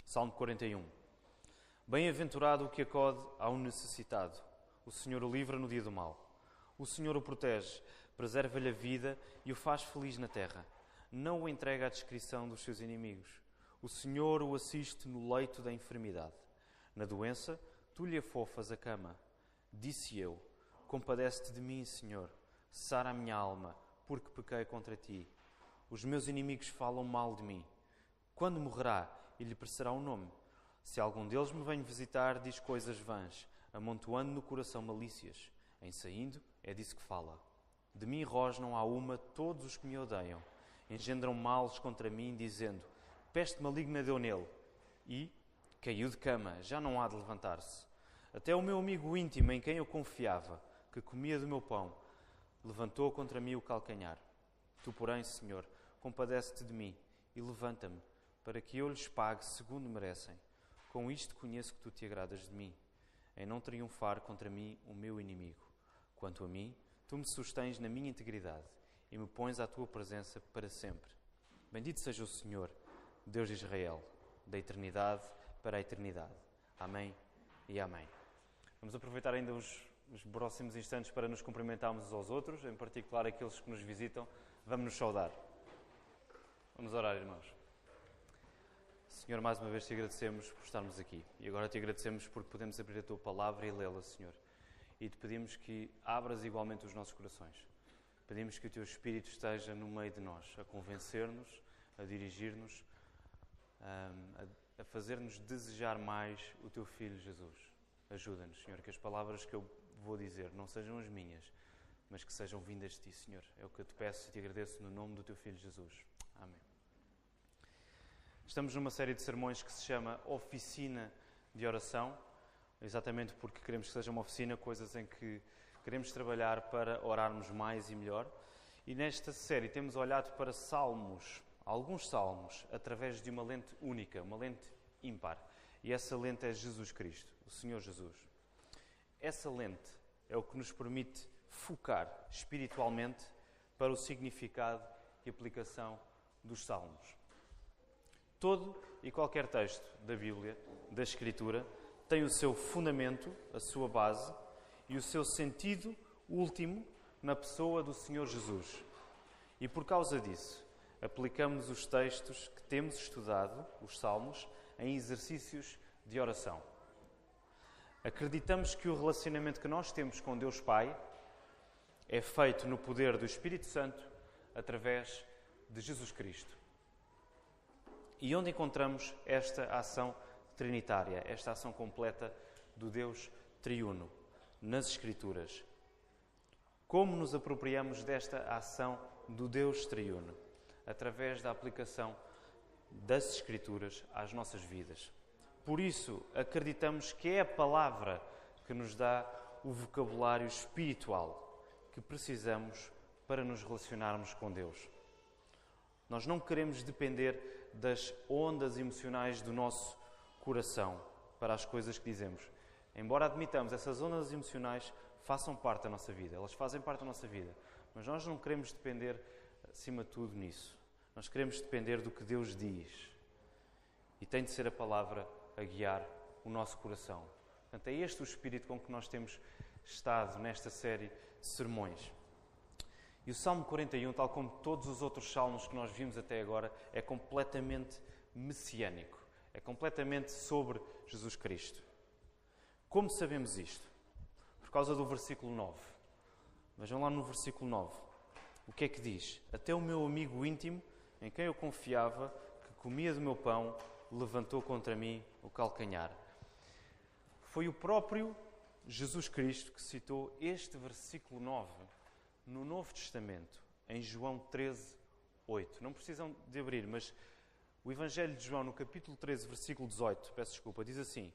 Salmo 41. Bem-aventurado o que acode ao necessitado. O Senhor o livra no dia do mal. O Senhor o protege, preserva-lhe a vida e o faz feliz na terra. Não o entrega à descrição dos seus inimigos. O Senhor o assiste no leito da enfermidade. Na doença, tu lhe afofas a cama. Disse eu, compadece-te de mim, Senhor. Sara a minha alma, porque pequei contra ti. Os meus inimigos falam mal de mim. Quando morrerá, e lhe parecerá o nome? Se algum deles me vem visitar, diz coisas vãs, amontoando no coração malícias. Em saindo, é disso que fala. De mim rosnam à uma todos os que me odeiam. Engendram males contra mim, dizendo, peste maligna deu nele. E caiu de cama, já não há de levantar-se. Até o meu amigo íntimo, em quem eu confiava, que comia do meu pão, levantou contra mim o calcanhar. Tu, porém, Senhor, compadece-te de mim e levanta-me, para que eu lhes pague segundo merecem. Com isto conheço que tu te agradas de mim, em não triunfar contra mim o meu inimigo. Quanto a mim, tu me sustens na minha integridade e me pões à tua presença para sempre. Bendito seja o Senhor, Deus de Israel, da eternidade para a eternidade. Amém e amém. Vamos aproveitar ainda os próximos instantes para nos cumprimentarmos uns aos outros, em particular aqueles que nos visitam. Vamos nos saudar. Vamos orar, irmãos. Senhor, mais uma vez te agradecemos por estarmos aqui. E agora te agradecemos porque podemos abrir a tua palavra e lê-la, Senhor. E te pedimos que abras igualmente os nossos corações. Pedimos que o teu Espírito esteja no meio de nós, a convencer-nos, a dirigir-nos, a fazer-nos desejar mais o teu Filho Jesus. Ajuda-nos, Senhor, que as palavras que eu vou dizer não sejam as minhas, mas que sejam vindas de ti, Senhor. É o que eu te peço e te agradeço no nome do teu Filho Jesus. Amém. Estamos numa série de sermões que se chama Oficina de Oração, exatamente porque queremos que seja uma oficina, coisas em que queremos trabalhar para orarmos mais e melhor. E nesta série temos olhado para salmos, alguns salmos, através de uma lente única, uma lente ímpar. E essa lente é Jesus Cristo, o Senhor Jesus. Essa lente é o que nos permite focar espiritualmente para o significado e aplicação dos salmos. Todo e qualquer texto da Bíblia, da Escritura, tem o seu fundamento, a sua base e o seu sentido último na pessoa do Senhor Jesus. E por causa disso, aplicamos os textos que temos estudado, os salmos, em exercícios de oração. Acreditamos que o relacionamento que nós temos com Deus Pai é feito no poder do Espírito Santo através de Jesus Cristo. E onde encontramos esta ação trinitária, esta ação completa do Deus triuno? Nas Escrituras. Como nos apropriamos desta ação do Deus triuno? Através da aplicação das Escrituras às nossas vidas. Por isso, acreditamos que é a palavra que nos dá o vocabulário espiritual que precisamos para nos relacionarmos com Deus. Nós não queremos depender das ondas emocionais do nosso coração para as coisas que dizemos. Embora admitamos, essas ondas emocionais façam parte da nossa vida, elas fazem parte da nossa vida, mas nós não queremos depender, acima de tudo, nisso. Nós queremos depender do que Deus diz. E tem de ser a palavra a guiar o nosso coração. Portanto, é este o espírito com que nós temos estado nesta série de sermões. E o Salmo 41, tal como todos os outros salmos que nós vimos até agora, é completamente messiânico. É completamente sobre Jesus Cristo. Como sabemos isto? Por causa do versículo 9. Vejam lá no versículo 9. O que é que diz? Até o meu amigo íntimo, em quem eu confiava, que comia do meu pão, levantou contra mim o calcanhar. Foi o próprio Jesus Cristo que citou este versículo 9 no Novo Testamento, em João 13, 8. Não precisam de abrir, mas o Evangelho de João, no capítulo 13, versículo 18, peço desculpa, diz assim: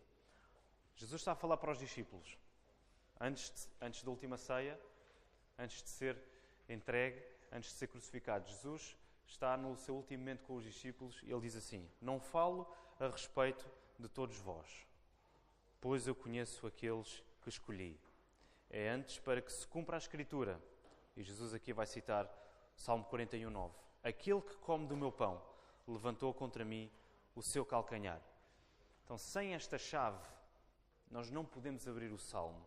Jesus está a falar para os discípulos, antes da última ceia, antes de ser entregue, antes de ser crucificado. Jesus está no seu último momento com os discípulos e ele diz assim: não falo a respeito de todos vós, pois eu conheço aqueles que escolhi. É antes para que se cumpra a Escritura. E Jesus aqui vai citar Salmo 41, 9. Aquele que come do meu pão levantou contra mim o seu calcanhar. Então, sem esta chave, nós não podemos abrir o Salmo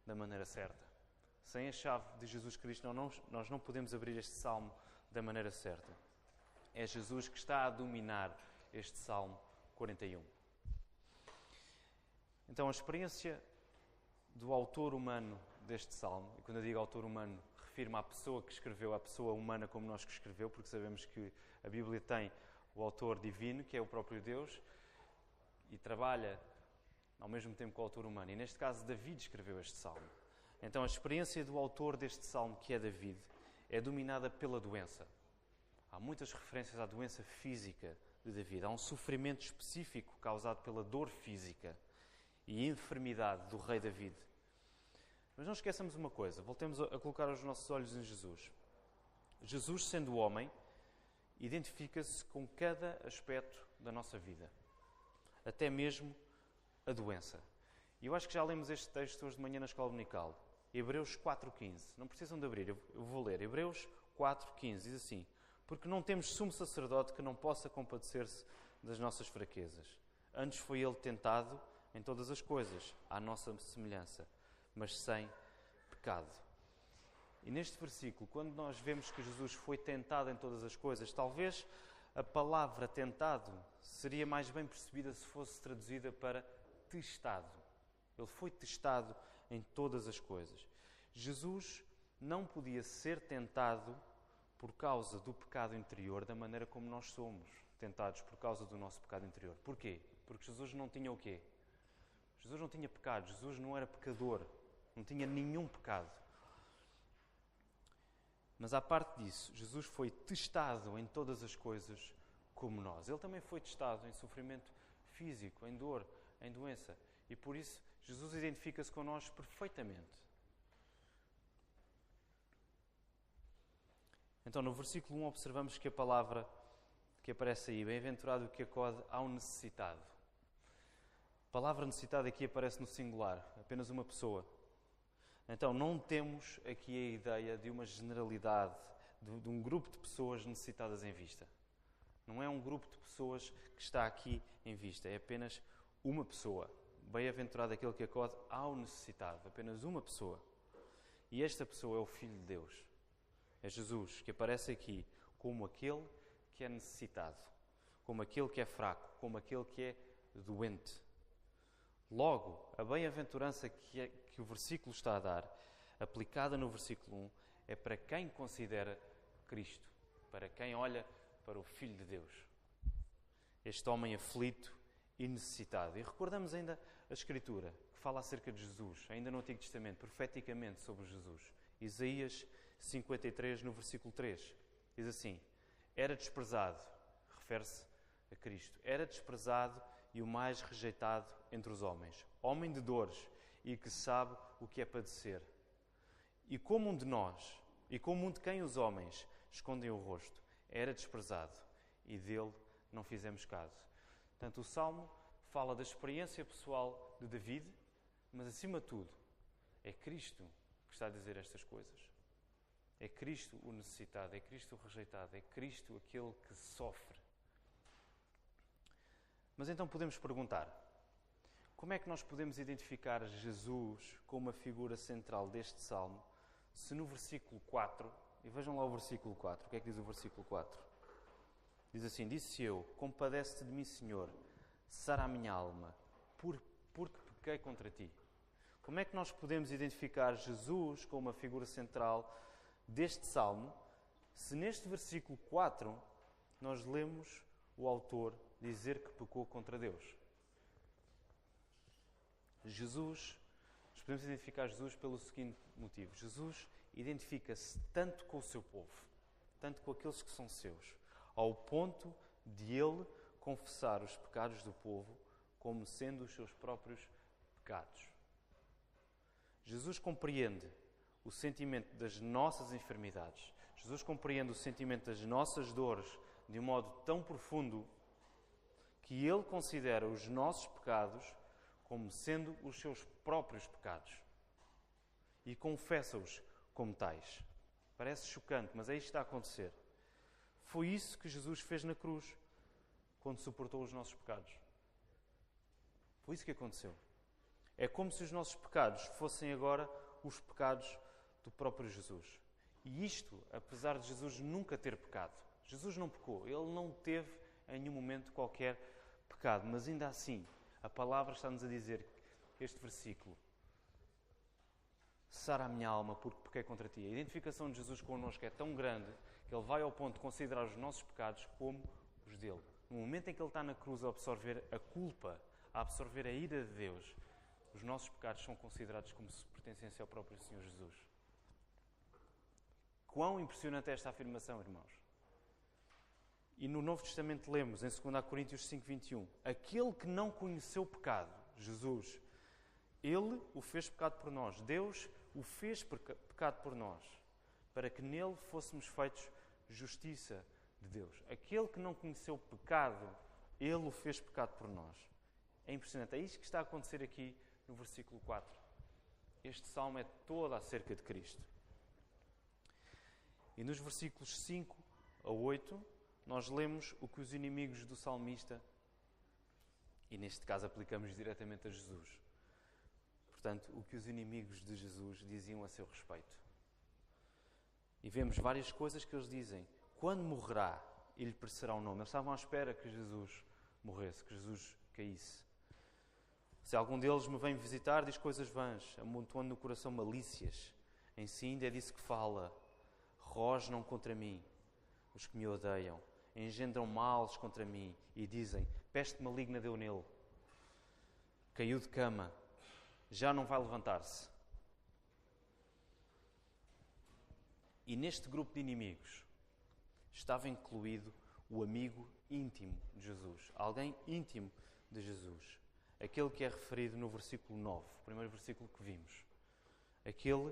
da maneira certa. Sem a chave de Jesus Cristo, nós não podemos abrir este Salmo da maneira certa. É Jesus que está a dominar este Salmo 41. Então, a experiência do autor humano deste Salmo, e quando eu digo autor humano, refiro-me à pessoa que escreveu, à pessoa humana como nós que escreveu, porque sabemos que a Bíblia tem o autor divino, que é o próprio Deus, e trabalha ao mesmo tempo com o autor humano. E neste caso, David escreveu este Salmo. Então, a experiência do autor deste Salmo, que é David, é dominada pela doença. Há muitas referências à doença física de David. Há um sofrimento específico causado pela dor física e enfermidade do rei David. Mas não esqueçamos uma coisa, voltemos a colocar os nossos olhos em Jesus. Jesus, sendo homem, identifica-se com cada aspecto da nossa vida, até mesmo a doença. E eu acho que já lemos este texto hoje de manhã na escola dominical, Hebreus 4,15. Não precisam de abrir, eu vou ler. Hebreus 4,15 diz assim: porque não temos sumo sacerdote que não possa compadecer-se das nossas fraquezas. Antes foi ele tentado em todas as coisas, à nossa semelhança, mas sem pecado. E neste versículo, quando nós vemos que Jesus foi tentado em todas as coisas, talvez a palavra tentado seria mais bem percebida se fosse traduzida para testado. Ele foi testado em todas as coisas. Jesus não podia ser tentado por causa do pecado interior da maneira como nós somos tentados por causa do nosso pecado interior. Porquê? Porque Jesus não tinha o quê? Jesus não tinha pecado, Jesus não era pecador, não tinha nenhum pecado. Mas à parte disso, Jesus foi testado em todas as coisas como nós. Ele também foi testado em sofrimento físico, em dor, em doença. E por isso, Jesus identifica-se com nós perfeitamente. Então, no versículo 1, observamos que a palavra que aparece aí, bem-aventurado o que acode ao necessitado. A palavra necessitado aqui aparece no singular, apenas uma pessoa. Então, não temos aqui a ideia de uma generalidade, de um grupo de pessoas necessitadas em vista. Não é um grupo de pessoas que está aqui em vista, é apenas uma pessoa. Bem-aventurado aquele que acode ao necessitado, apenas uma pessoa. E esta pessoa é o Filho de Deus. É Jesus, que aparece aqui como aquele que é necessitado, como aquele que é fraco, como aquele que é doente. Logo, a bem-aventurança que o versículo está a dar, aplicada no versículo 1, é para quem considera Cristo, para quem olha para o Filho de Deus. Este homem aflito e necessitado. E recordamos ainda a Escritura, que fala acerca de Jesus, ainda no Antigo Testamento, profeticamente sobre Jesus. Isaías 53, no versículo 3, diz assim: era desprezado, refere-se a Cristo, era desprezado e o mais rejeitado entre os homens, homem de dores e que sabe o que é padecer. E como um de nós, e como um de quem os homens escondem o rosto, era desprezado e dele não fizemos caso. Portanto, o Salmo fala da experiência pessoal de David, mas acima de tudo, é Cristo que está a dizer estas coisas. É Cristo o necessitado, é Cristo o rejeitado, é Cristo aquele que sofre. Mas então podemos perguntar, como é que nós podemos identificar Jesus como a figura central deste Salmo, se no versículo 4, e vejam lá o versículo 4, o que é que diz o versículo 4? Diz assim: disse eu, compadece-te de mim, Senhor, sara a minha alma, porque pequei contra ti. Como é que nós podemos identificar Jesus como a figura central deste Salmo, se neste versículo 4 nós lemos o autor dizer que pecou contra Deus? Nós podemos identificar Jesus pelo seguinte motivo: Jesus identifica-se tanto com o seu povo, tanto com aqueles que são seus, ao ponto de ele confessar os pecados do povo como sendo os seus próprios pecados. Jesus compreende o sentimento das nossas enfermidades. Jesus compreende o sentimento das nossas dores de um modo tão profundo que ele considera os nossos pecados como sendo os seus próprios pecados e confessa-os como tais. Parece chocante, mas é isto que está a acontecer. Foi isso que Jesus fez na cruz, quando suportou os nossos pecados. Foi isso que aconteceu. É como se os nossos pecados fossem agora os pecados do próprio Jesus. E isto, apesar de Jesus nunca ter pecado. Jesus não pecou, ele não teve em nenhum momento qualquer pecado, mas ainda assim, a palavra está-nos a dizer, este versículo, sara a minha alma porque pequei contra ti. A identificação de Jesus connosco é tão grande que ele vai ao ponto de considerar os nossos pecados como os dele. No momento em que ele está na cruz a absorver a culpa, a absorver a ira de Deus, os nossos pecados são considerados como se pertencessem ao próprio Senhor Jesus. Quão impressionante é esta afirmação, irmãos. E no Novo Testamento lemos, em 2 Coríntios 5:21, aquele que não conheceu pecado, Jesus, ele o fez pecado por nós. Deus o fez pecado por nós, para que nele fôssemos feitos justiça de Deus. Aquele que não conheceu pecado, ele o fez pecado por nós. É impressionante. É isto que está a acontecer aqui no versículo 4. Este salmo é todo acerca de Cristo. E nos versículos 5 a 8, nós lemos o que os inimigos do salmista, e neste caso aplicamos diretamente a Jesus, portanto, o que os inimigos de Jesus diziam a seu respeito. E vemos várias coisas que eles dizem. Quando morrerá, e lhe perecerá o nome. Eles estavam à espera que Jesus morresse, que Jesus caísse. Se algum deles me vem visitar, diz coisas vãs, amontoando no coração malícias. Em si ainda é disso que fala. Rosnam contra mim os que me odeiam. Engendram males contra mim e dizem, peste maligna deu nele. Caiu de cama, já não vai levantar-se. E neste grupo de inimigos estava incluído o amigo íntimo de Jesus. Alguém íntimo de Jesus. Aquele que é referido no versículo 9, o primeiro versículo que vimos. Aquele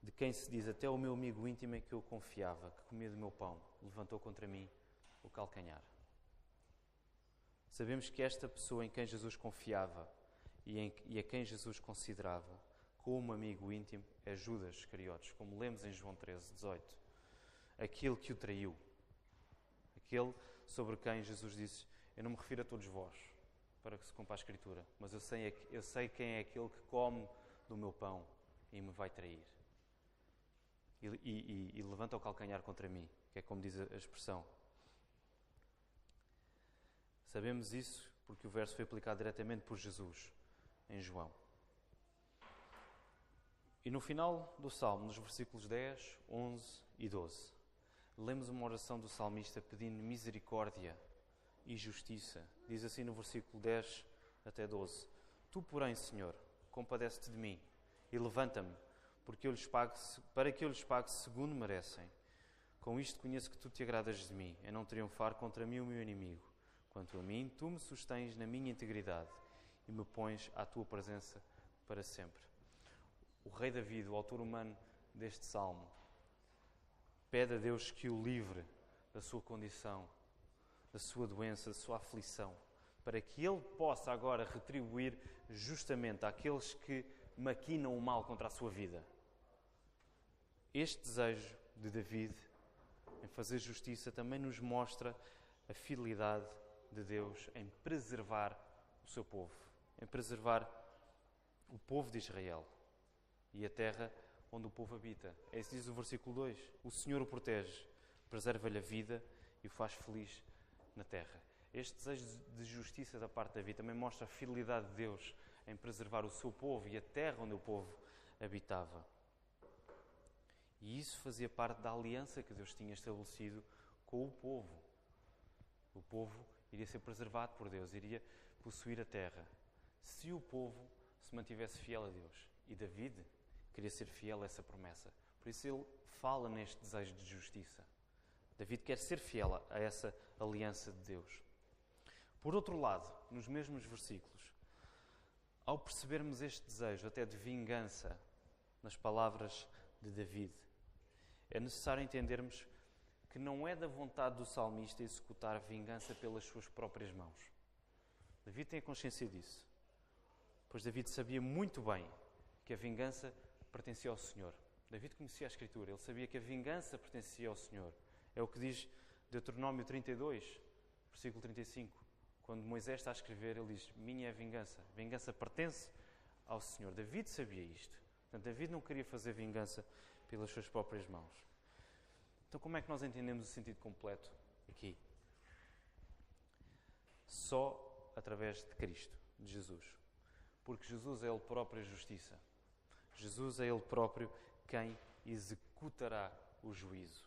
de quem se diz, até o meu amigo íntimo em que eu confiava, que comia do meu pão, levantou contra mim o calcanhar. Sabemos que esta pessoa em quem Jesus confiava e a quem Jesus considerava como amigo íntimo é Judas Iscariotes, como lemos em João 13:18. Aquele que o traiu. Aquele sobre quem Jesus disse, eu não me refiro a todos vós, para que se cumpra a Escritura, mas eu sei quem é aquele que come do meu pão e me vai trair. E levanta o calcanhar contra mim, que é como diz a expressão. Sabemos isso porque o verso foi aplicado diretamente por Jesus em João. E no final do Salmo, nos versículos 10, 11 e 12, lemos uma oração do salmista pedindo misericórdia e justiça. Diz assim no versículo 10 até 12, Tu, porém, Senhor, compadece-te de mim e levanta-me, para que eu lhes pague segundo merecem. Com isto conheço que tu te agradas de mim, a não triunfar contra mim o meu inimigo. Quanto a mim, tu me sustens na minha integridade e me pões à tua presença para sempre. O rei David, o autor humano deste salmo, pede a Deus que o livre da sua condição, da sua doença, da sua aflição, para que ele possa agora retribuir justamente àqueles que maquinam o mal contra a sua vida. Este desejo de David em fazer justiça também nos mostra a fidelidade de Deus em preservar o seu povo, em preservar o povo de Israel e a terra onde o povo habita. É isso que diz o versículo 2. O Senhor o protege, preserva-lhe a vida e o faz feliz na terra. Este desejo de justiça da parte de David também mostra a fidelidade de Deus em preservar o seu povo e a terra onde o povo habitava. E isso fazia parte da aliança que Deus tinha estabelecido com o povo. O povo iria ser preservado por Deus, iria possuir a terra, se o povo se mantivesse fiel a Deus. E David queria ser fiel a essa promessa. Por isso ele fala neste desejo de justiça. David quer ser fiel a essa aliança de Deus. Por outro lado, nos mesmos versículos, ao percebermos este desejo até de vingança nas palavras de David, é necessário entendermos que não é da vontade do salmista executar vingança pelas suas próprias mãos. David tem a consciência disso, pois David sabia muito bem que a vingança pertencia ao Senhor. David conhecia a Escritura, ele sabia que a vingança pertencia ao Senhor. É o que diz Deuteronômio 32, versículo 35. Quando Moisés está a escrever, ele diz: minha é a vingança. A vingança pertence ao Senhor. David sabia isto. Portanto, David não queria fazer vingança pelas suas próprias mãos. Então, como é que nós entendemos o sentido completo aqui? Só através de Cristo, de Jesus. Porque Jesus é Ele próprio a justiça. Jesus é Ele próprio quem executará o juízo.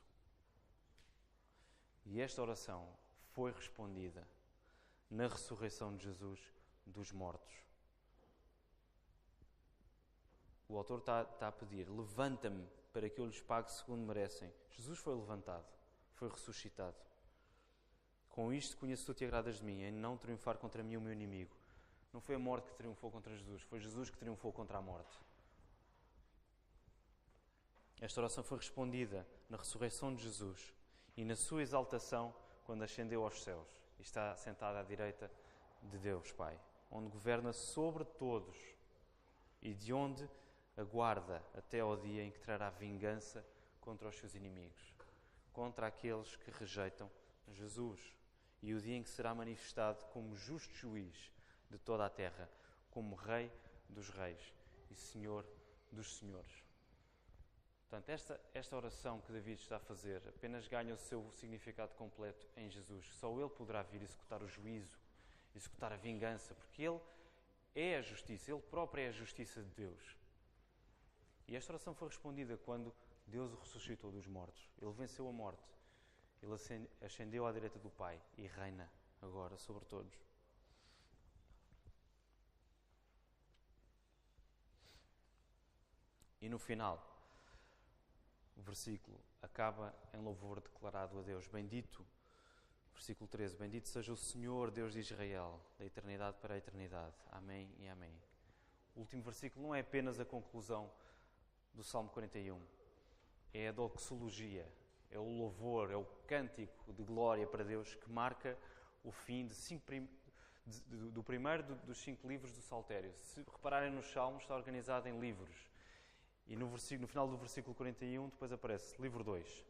E esta oração foi respondida na ressurreição de Jesus dos mortos. O autor está a pedir: levanta-me para que eu lhes pague segundo merecem. Jesus foi levantado, foi ressuscitado. Com isto conheço que tu te agradas de mim, em não triunfar contra mim o meu inimigo. Não foi a morte que triunfou contra Jesus, foi Jesus que triunfou contra a morte. Esta oração foi respondida na ressurreição de Jesus e na sua exaltação quando ascendeu aos céus e está sentado à direita de Deus Pai, onde governa sobre todos e de onde aguarda até ao dia em que trará vingança contra os seus inimigos, contra aqueles que rejeitam Jesus, e o dia em que será manifestado como justo juiz de toda a terra, como Rei dos reis e Senhor dos senhores. Portanto, esta oração que David está a fazer apenas ganha o seu significado completo em Jesus. Só Ele poderá vir executar o juízo, executar a vingança, porque Ele é a justiça, Ele próprio é a justiça de Deus. E esta oração foi respondida quando Deus o ressuscitou dos mortos. Ele venceu a morte. Ele ascendeu à direita do Pai e reina agora sobre todos. E no final, o versículo acaba em louvor declarado a Deus. Bendito, versículo 13, bendito seja o Senhor, Deus de Israel, da eternidade para a eternidade. Amém e amém. O último versículo não é apenas a conclusão do Salmo 41. É a doxologia, é o louvor, é o cântico de glória para Deus que marca o fim do primeiro dos 5 livros do Saltério. Se repararem nos Salmos, está organizado em livros. E no final do versículo 41, depois aparece livro 2.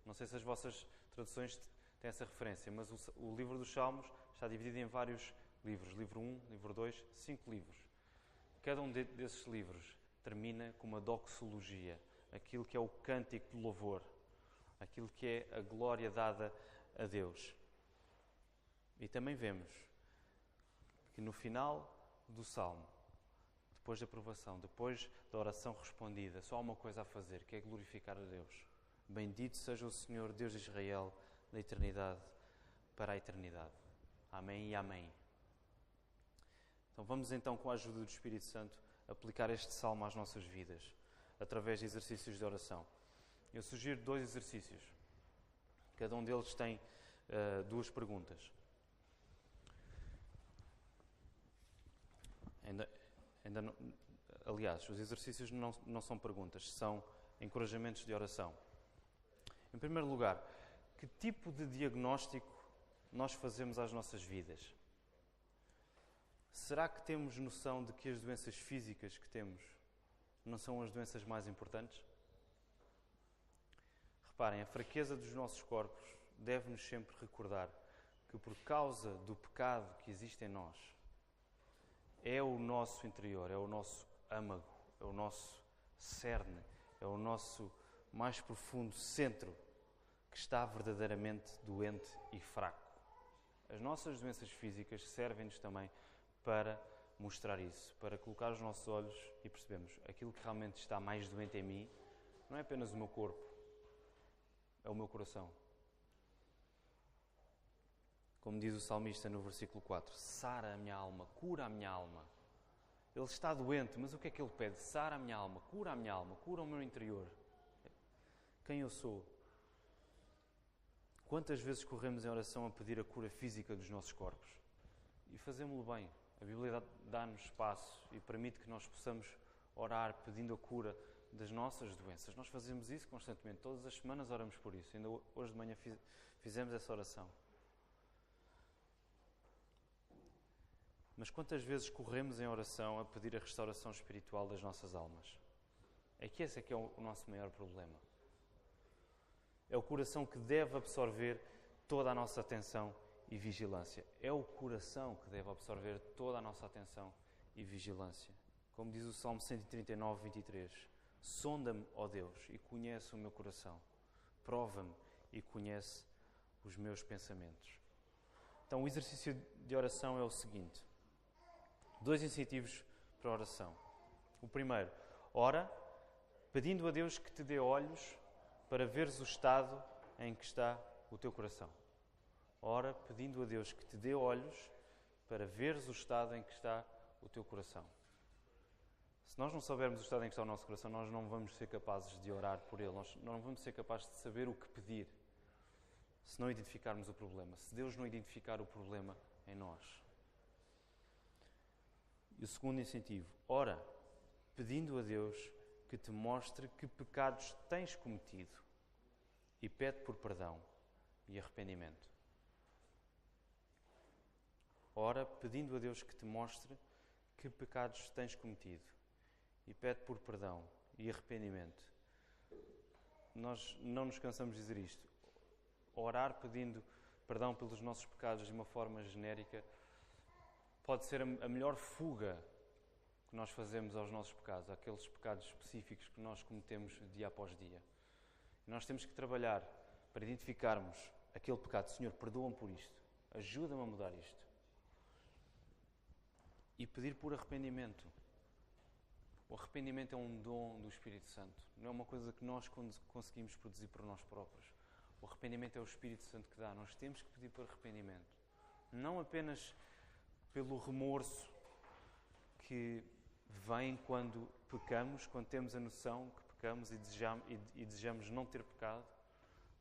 Não sei se as vossas traduções têm essa referência, mas o livro dos Salmos está dividido em vários livros. Livro 1, livro 2, 5 livros. Cada um desses livros termina com uma doxologia, aquilo que é o cântico de louvor, aquilo que é a glória dada a Deus. E também vemos que no final do Salmo, depois da aprovação, depois da oração respondida, só há uma coisa a fazer, que é glorificar a Deus. Bendito seja o Senhor, Deus de Israel, da eternidade para a eternidade. Amém e amém. Então vamos então, com a ajuda do Espírito Santo, aplicar este salmo às nossas vidas, através de exercícios de oração. Eu sugiro 2 exercícios. Cada um deles tem 2 perguntas. Aliás, os exercícios não são perguntas, são encorajamentos de oração. Em primeiro lugar, que tipo de diagnóstico nós fazemos às nossas vidas? Será que temos noção de que as doenças físicas que temos não são as doenças mais importantes? Reparem, a fraqueza dos nossos corpos deve-nos sempre recordar que por causa do pecado que existe em nós, é o nosso interior, é o nosso âmago, é o nosso cerne, é o nosso mais profundo centro que está verdadeiramente doente e fraco. As nossas doenças físicas servem-nos também para mostrar isso, para colocar os nossos olhos e percebemos aquilo que realmente está mais doente em mim não é apenas o meu corpo, é o meu coração. Como diz o salmista no versículo 4, sara a minha alma, cura a minha alma. Ele está doente, mas o que é que ele pede? Sara a minha alma, cura o meu interior. Quem eu sou? Quantas vezes corremos em oração a pedir a cura física dos nossos corpos? E fazemos-lo bem. A Bíblia dá-nos espaço e permite que nós possamos orar pedindo a cura das nossas doenças. Nós fazemos isso constantemente. Todas as semanas oramos por isso. Ainda hoje de manhã fizemos essa oração. Mas quantas vezes corremos em oração a pedir a restauração espiritual das nossas almas? É que esse é que é o nosso maior problema. É o coração que deve absorver toda a nossa atenção e vigilância. É o coração que deve absorver toda a nossa atenção e vigilância. Como diz o Salmo 139, 23. Sonda-me, ó Deus, e conhece o meu coração. Prova-me e conhece os meus pensamentos. Então, o exercício de oração é o seguinte. 2 incentivos para a oração. O primeiro, ora, pedindo a Deus que te dê olhos para veres o estado em que está o teu coração. Ora, pedindo a Deus que te dê olhos para veres o estado em que está o teu coração. Se nós não soubermos o estado em que está o nosso coração, nós não vamos ser capazes de orar por ele. Nós não vamos ser capazes de saber o que pedir se não identificarmos o problema. Se Deus não identificar o problema em nós. E o segundo incentivo. Ora, pedindo a Deus que te mostre que pecados tens cometido e pede por perdão e arrependimento. Ora, pedindo a Deus que te mostre que pecados tens cometido e pede por perdão e arrependimento. Nós não nos cansamos de dizer isto. Orar pedindo perdão pelos nossos pecados de uma forma genérica pode ser a melhor fuga que nós fazemos aos nossos pecados, àqueles pecados específicos que nós cometemos dia após dia. E nós temos que trabalhar para identificarmos aquele pecado. Senhor, perdoa-me por isto. Ajuda-me a mudar isto. E pedir por arrependimento. O arrependimento é um dom do Espírito Santo. Não é uma coisa que nós conseguimos produzir por nós próprios. O arrependimento é o Espírito Santo que dá. Nós temos que pedir por arrependimento. Não apenas pelo remorso que vem quando pecamos, quando temos a noção que pecamos e desejamos não ter pecado,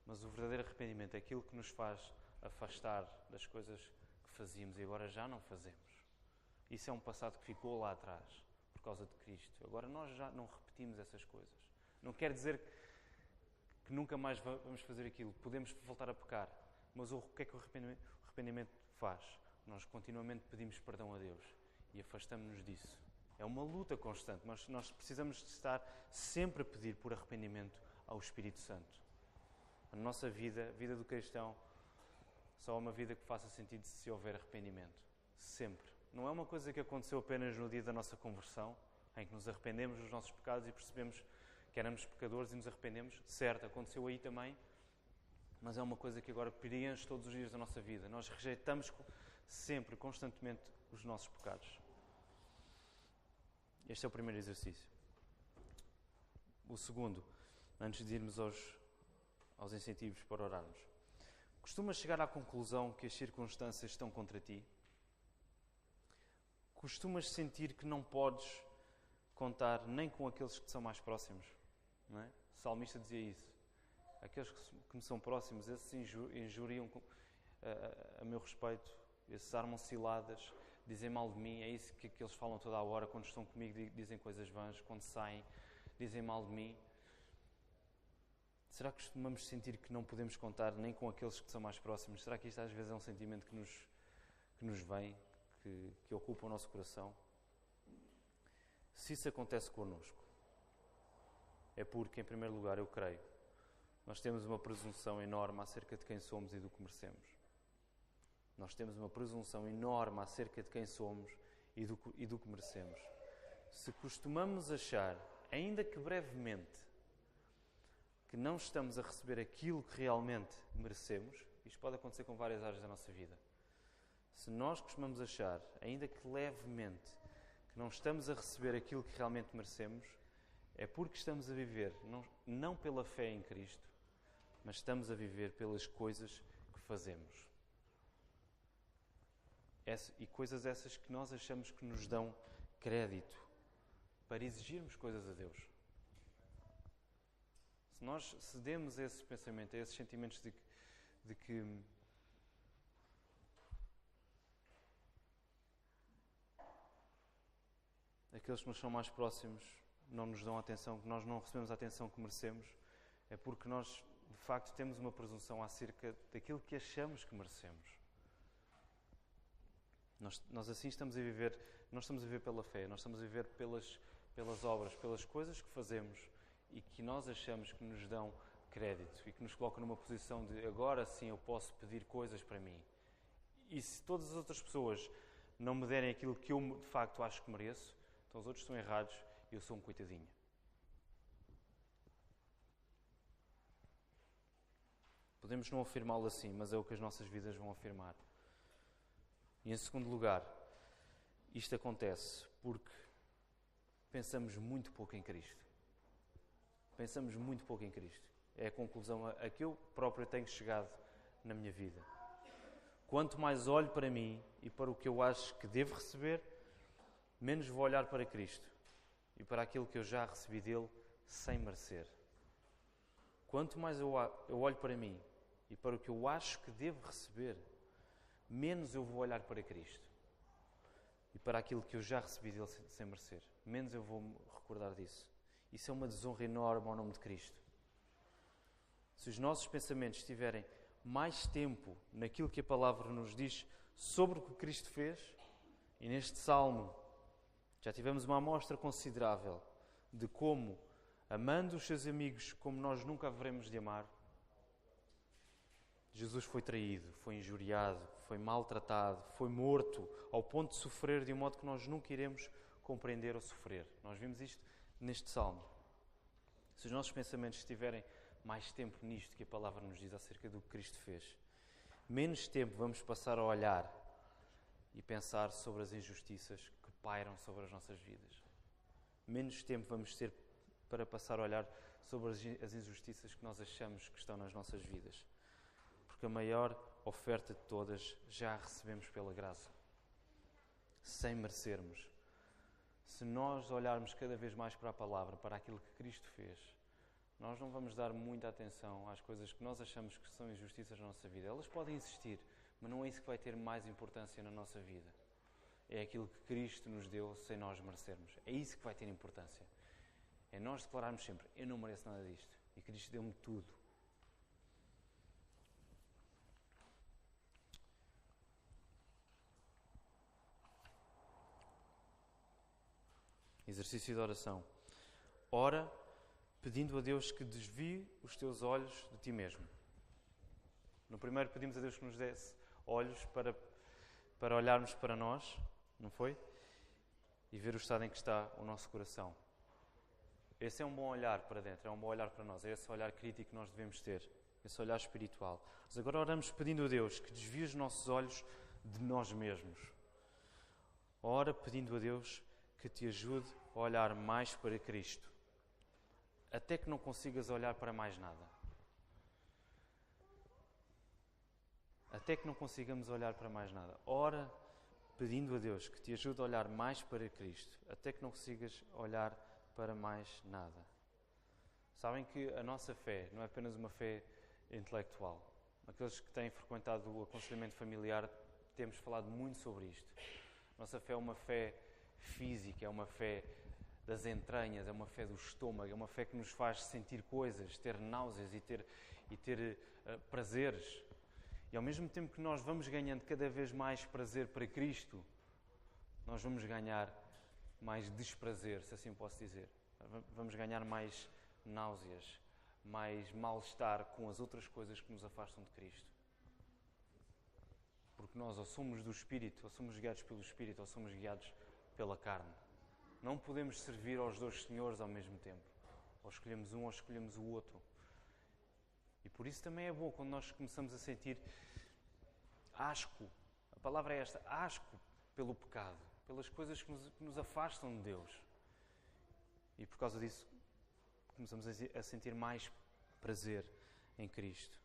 mas o verdadeiro arrependimento é aquilo que nos faz afastar das coisas que fazíamos e agora já não fazemos. Isso é um passado que ficou lá atrás, por causa de Cristo. Agora nós já não repetimos essas coisas. Não quer dizer que nunca mais vamos fazer aquilo. Podemos voltar a pecar. Mas o que é que o arrependimento faz? Nós continuamente pedimos perdão a Deus e afastamos-nos disso. É uma luta constante, mas nós precisamos de estar sempre a pedir por arrependimento ao Espírito Santo. A nossa vida, a vida do cristão, só é uma vida que faça sentido se houver arrependimento. Sempre. Não é uma coisa que aconteceu apenas no dia da nossa conversão, em que nos arrependemos dos nossos pecados e percebemos que éramos pecadores e nos arrependemos. Certo, aconteceu aí também, mas é uma coisa que agora preenche todos os dias da nossa vida. Nós rejeitamos sempre, constantemente, os nossos pecados. Este é o primeiro exercício. O segundo, antes de irmos aos incentivos para orarmos. Costumas chegar à conclusão que as circunstâncias estão contra ti? Costumas sentir que não podes contar nem com aqueles que te são mais próximos? Não é? O salmista dizia isso. Aqueles que me são próximos, esses injuriam a meu respeito, esses armam ciladas, dizem mal de mim, é isso que eles falam toda a hora, quando estão comigo dizem coisas vãs, quando saem dizem mal de mim. Será que costumamos sentir que não podemos contar nem com aqueles que são mais próximos? Será que isto às vezes é um sentimento que nos vem, que ocupa o nosso coração? Se isso acontece connosco, é porque, em primeiro lugar, eu creio, nós temos uma presunção enorme acerca de quem somos e do que merecemos. Nós temos uma presunção enorme acerca de quem somos e do que merecemos. Se costumamos achar, ainda que brevemente, que não estamos a receber aquilo que realmente merecemos, isto pode acontecer com várias áreas da nossa vida. Se nós costumamos achar, ainda que levemente, que não estamos a receber aquilo que realmente merecemos, é porque estamos a viver não pela fé em Cristo, mas estamos a viver pelas coisas que fazemos. E coisas essas que nós achamos que nos dão crédito para exigirmos coisas a Deus. Se nós cedemos a esse pensamento, a esses sentimentos de que aqueles que nos são mais próximos não nos dão atenção, que nós não recebemos a atenção que merecemos, é porque nós, de facto, temos uma presunção acerca daquilo que achamos que merecemos. Nós assim estamos a viver, não estamos a viver pela fé, nós estamos a viver pelas obras, pelas coisas que fazemos e que nós achamos que nos dão crédito e que nos colocam numa posição de agora sim eu posso pedir coisas para mim. E se todas as outras pessoas não me derem aquilo que eu de facto acho que mereço, então os outros estão errados e eu sou um coitadinho. Podemos não afirmá-lo assim, mas é o que as nossas vidas vão afirmar. E em segundo lugar, isto acontece porque pensamos muito pouco em Cristo. Pensamos muito pouco em Cristo. É a conclusão a que eu próprio tenho chegado na minha vida. Quanto mais olho para mim e para o que eu acho que devo receber, menos vou olhar para Cristo e para aquilo que eu já recebi dele sem merecer. Quanto mais eu olho para mim e para o que eu acho que devo receber, menos eu vou olhar para Cristo e para aquilo que eu já recebi dele sem merecer. Menos eu vou me recordar disso. Isso é uma desonra enorme ao nome de Cristo. Se os nossos pensamentos estiverem mais tempo naquilo que a palavra nos diz sobre o que Cristo fez, e neste Salmo já tivemos uma amostra considerável de como, amando os seus amigos como nós nunca haveremos de amar, Jesus foi traído, foi injuriado, foi maltratado, foi morto, ao ponto de sofrer de um modo que nós nunca iremos compreender ou sofrer. Nós vimos isto neste Salmo. Se os nossos pensamentos estiverem mais tempo nisto que a palavra nos diz acerca do que Cristo fez, menos tempo vamos passar a olhar e pensar sobre as injustiças que pairam sobre as nossas vidas. Menos tempo vamos ter para passar a olhar sobre as injustiças que nós achamos que estão nas nossas vidas. Porque a maior oferta de todas já a recebemos pela graça, sem merecermos. Se nós olharmos cada vez mais para a palavra, para aquilo que Cristo fez, nós não vamos dar muita atenção às coisas que nós achamos que são injustiças na nossa vida. Elas podem existir, mas não é isso que vai ter mais importância na nossa vida. É aquilo que Cristo nos deu sem nós merecermos. É isso que vai ter importância. É nós declararmos sempre, eu não mereço nada disto. E Cristo deu-me tudo. Exercício de oração. Ora, pedindo a Deus que desvie os teus olhos de ti mesmo. No primeiro pedimos a Deus que nos desse olhos para olharmos para nós, não foi? E ver o estado em que está o nosso coração. Esse é um bom olhar para dentro, é um bom olhar para nós, é esse olhar crítico que nós devemos ter, esse olhar espiritual. Mas agora oramos pedindo a Deus que desvie os nossos olhos de nós mesmos. Ora, pedindo a Deus que te ajude a olhar mais para Cristo, até que não consigas olhar para mais nada. Até que não consigamos olhar para mais nada. Ora, pedindo a Deus que te ajude a olhar mais para Cristo, até que não consigas olhar para mais nada. Sabem que a nossa fé não é apenas uma fé intelectual. Aqueles que têm frequentado o aconselhamento familiar, temos falado muito sobre isto. Nossa fé é uma fé física, é uma fé das entranhas, é uma fé do estômago, é uma fé que nos faz sentir coisas, ter náuseas e ter prazeres. E ao mesmo tempo que nós vamos ganhando cada vez mais prazer para Cristo, nós vamos ganhar mais desprazer, se assim posso dizer. Vamos ganhar mais náuseas, mais mal-estar com as outras coisas que nos afastam de Cristo. Porque nós ou somos do Espírito, ou somos guiados pelo Espírito, ou somos guiados pela carne. Não podemos servir aos dois senhores ao mesmo tempo. Ou escolhemos um ou escolhemos o outro. E por isso também é bom quando nós começamos a sentir asco. A palavra é esta, asco pelo pecado, pelas coisas que nos afastam de Deus. E por causa disso começamos a sentir mais prazer em Cristo.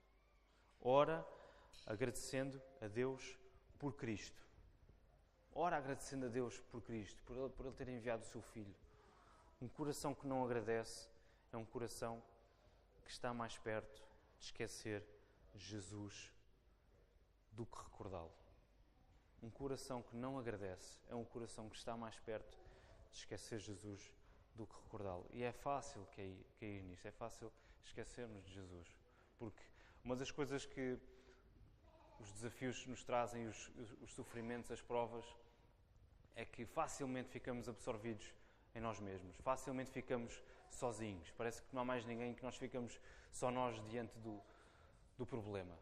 Ora, agradecendo a Deus por Cristo. Ora, agradecendo a Deus por Cristo, por Ele ter enviado o seu Filho. Um coração que não agradece é um coração que está mais perto de esquecer Jesus do que recordá-lo. Um coração que não agradece é um coração que está mais perto de esquecer Jesus do que recordá-lo. E é fácil cair nisto, é fácil esquecermos de Jesus. Porque uma das coisas que os desafios nos trazem, os sofrimentos, as provas, é que facilmente ficamos absorvidos em nós mesmos. Facilmente ficamos sozinhos. Parece que não há mais ninguém, que nós ficamos só nós diante do problema.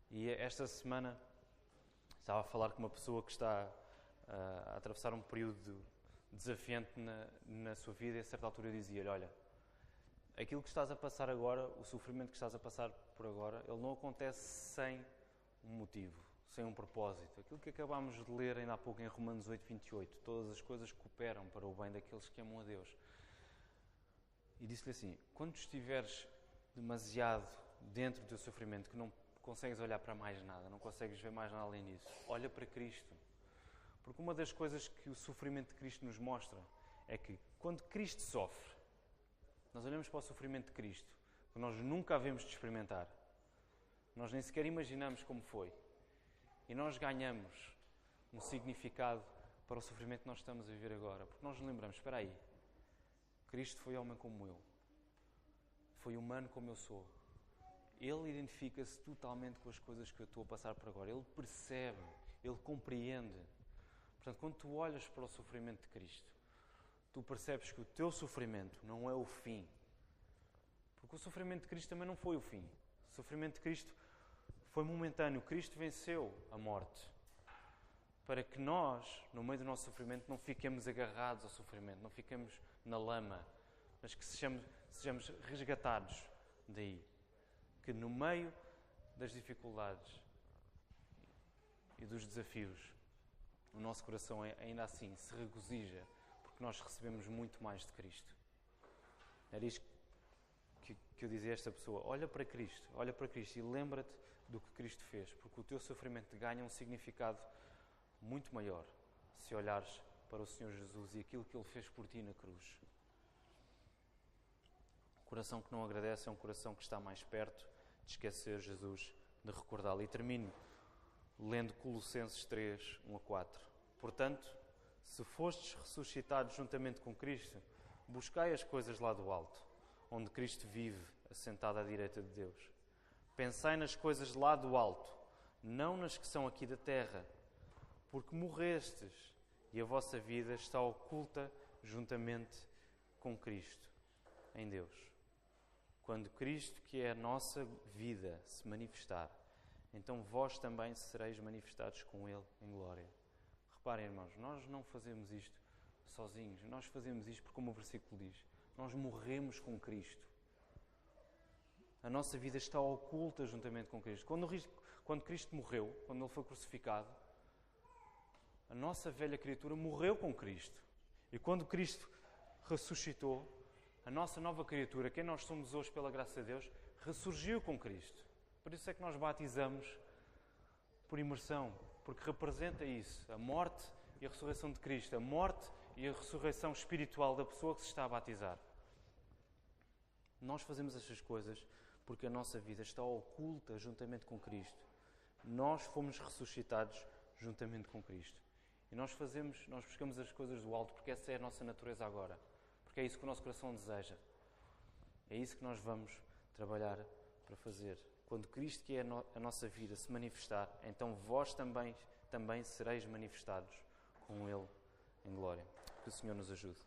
E esta semana Estava a falar com uma pessoa que está a atravessar um período desafiante na sua vida e a certa altura eu dizia-lhe, olha, aquilo que estás a passar agora, o sofrimento que estás a passar por agora, ele não acontece sem um motivo, sem um propósito. Aquilo que acabámos de ler ainda há pouco em Romanos 8:28, todas as coisas cooperam para o bem daqueles que amam a Deus. E disse-lhe assim, quando estiveres demasiado dentro do teu sofrimento, que não consegues olhar para mais nada, não consegues ver mais nada além disso, olha para Cristo. Porque uma das coisas que o sofrimento de Cristo nos mostra é que quando Cristo sofre, nós olhamos para o sofrimento de Cristo, que nós nunca havemos de experimentar. Nós nem sequer imaginamos como foi. E nós ganhamos um significado para o sofrimento que nós estamos a viver agora. Porque nós nos lembramos, espera aí, Cristo foi homem como eu. Foi humano como eu sou. Ele identifica-se totalmente com as coisas que eu estou a passar por agora. Ele percebe, ele compreende. Portanto, quando tu olhas para o sofrimento de Cristo, tu percebes que o teu sofrimento não é o fim. Porque o sofrimento de Cristo também não foi o fim. O sofrimento de Cristo foi momentâneo. Cristo venceu a morte. Para que nós, no meio do nosso sofrimento, não fiquemos agarrados ao sofrimento, não fiquemos na lama, mas que sejamos resgatados daí. Que no meio das dificuldades e dos desafios, o nosso coração ainda assim se regozija, porque nós recebemos muito mais de Cristo. Era isto que eu dizia a esta pessoa, olha para Cristo e lembra-te do que Cristo fez, porque o teu sofrimento ganha um significado muito maior se olhares para o Senhor Jesus e aquilo que Ele fez por ti na cruz. O coração que não agradece é um coração que está mais perto de esquecer Jesus, de recordá-lo. E termino lendo Colossenses 3, 1-4. Portanto, se fostes ressuscitados juntamente com Cristo, buscai as coisas lá do alto, onde Cristo vive, assentado à direita de Deus. Pensai nas coisas lá do alto, não nas que são aqui da terra, porque morrestes e a vossa vida está oculta juntamente com Cristo, em Deus. Quando Cristo, que é a nossa vida, se manifestar, então vós também sereis manifestados com Ele em glória. Reparem, irmãos, nós não fazemos isto sozinhos, nós fazemos isto porque, como o versículo diz, nós morremos com Cristo. A nossa vida está oculta juntamente com Cristo. Quando Cristo morreu, quando Ele foi crucificado, a nossa velha criatura morreu com Cristo. E quando Cristo ressuscitou, a nossa nova criatura, quem nós somos hoje pela graça de Deus, ressurgiu com Cristo. Por isso é que nós batizamos por imersão, porque representa isso, a morte e a ressurreição de Cristo, a morte e a ressurreição espiritual da pessoa que se está a batizar. Nós fazemos estas coisas porque a nossa vida está oculta juntamente com Cristo. Nós fomos ressuscitados juntamente com Cristo. E nós buscamos as coisas do alto porque essa é a nossa natureza agora. Porque é isso que o nosso coração deseja. É isso que nós vamos trabalhar para fazer. Quando Cristo, que é a nossa vida, se manifestar, então vós também sereis manifestados com Ele em glória. Que o Senhor nos ajude.